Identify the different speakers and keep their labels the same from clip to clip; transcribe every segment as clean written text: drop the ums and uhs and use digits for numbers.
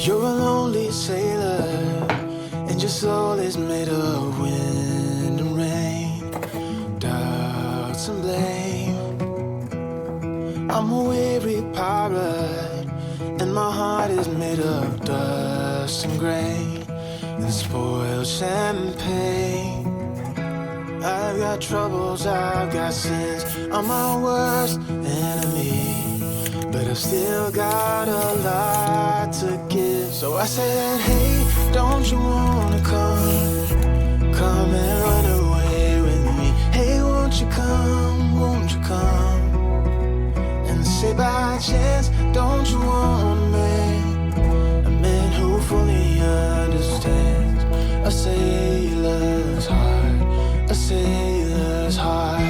Speaker 1: You're a lonely sailor, and your soul is made of wind and rain, doubts and blame. I'm a weary pirate, and my heart is made of dust and grain and spoiled champagne. I've got troubles, I've got sins, I'm my worst enemy, but I've still got a lot to give. So I said, hey, don't you wanna come and run away with me? Hey, won't you come, and say by chance, don't you wanna make a man who fully understands a sailor's heart, a sailor's heart.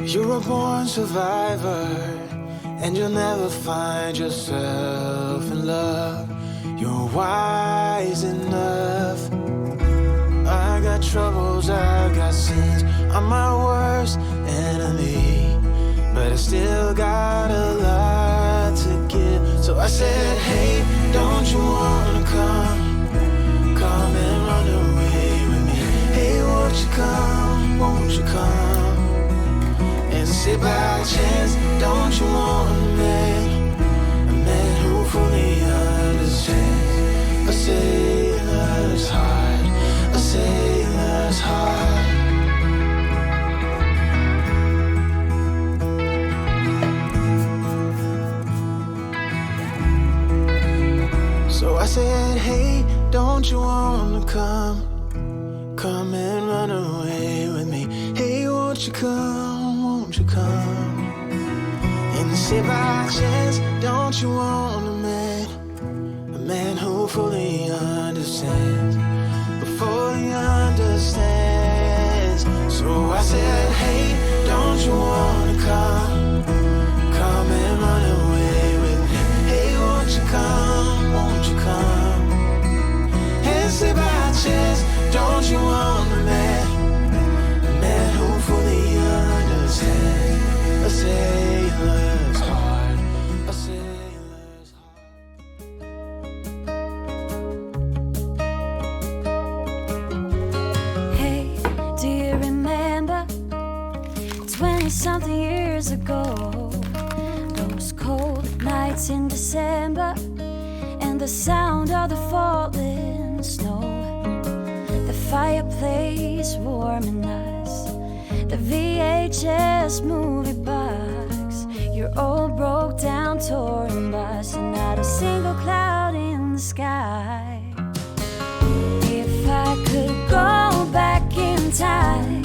Speaker 1: You're a born survivor, and you'll never find yourself in love. You're wise enough. I got troubles, I got sins, I'm my worst enemy, but I still got a lot to give. So I said, hey, don't you wanna come and run away with me? Hey, won't you come, and say by chance, don't you wanna make a man who fully understands a sailor's heart, a sailor's heart. So I said, hey, don't you wanna come and run away with me? Hey, won't you come, and say by chance, don't you wanna make a man who fully understands, fully understands. So I said, hey, don't you wanna come and run away with me? Hey, won't you come, and say by chance, don't you wanna make a man who fully understands a sailor's heart, a sailor's
Speaker 2: heart. Hey, do you remember 20-something years ago? Those cold nights in December, and the sound of the falling snow, the fireplace warming us, the VHS movie box, your old broke down touring bus, and not a single cloud in the sky. If I could go back in time,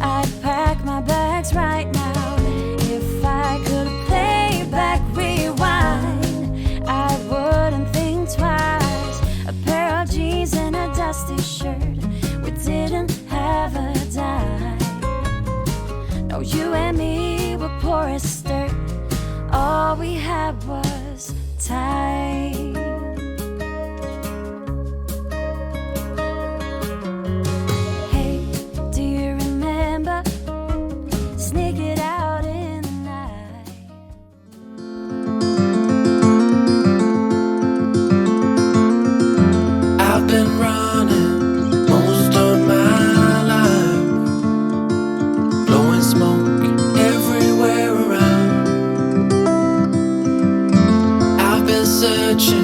Speaker 2: I'd pack my bags right now. If I could play back, rewind, I wouldn't think twice. A pair of jeans and a dusty shirt, we didn't have a dime. No, you and me were poor as dirt, all we had was time. Hey, do you remember? Sneak it out in the night.
Speaker 1: I've been running most of my life, blowing smoke everywhere around. I've been searching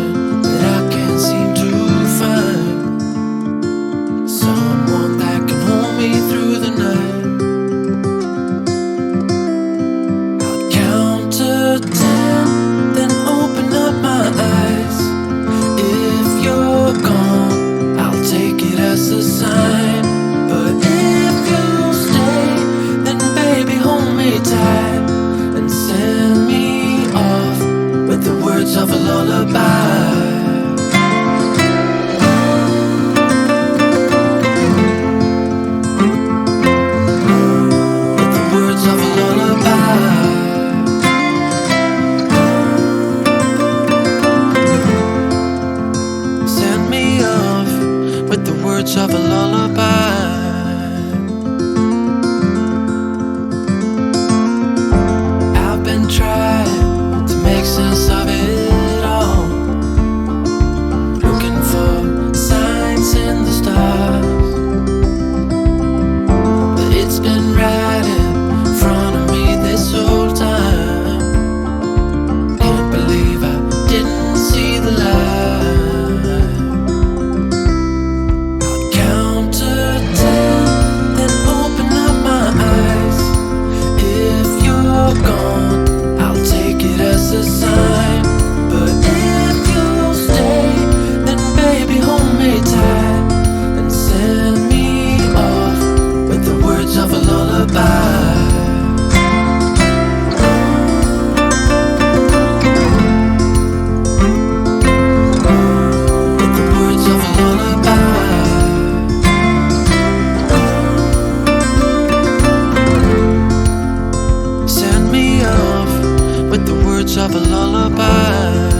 Speaker 1: words of a lullaby.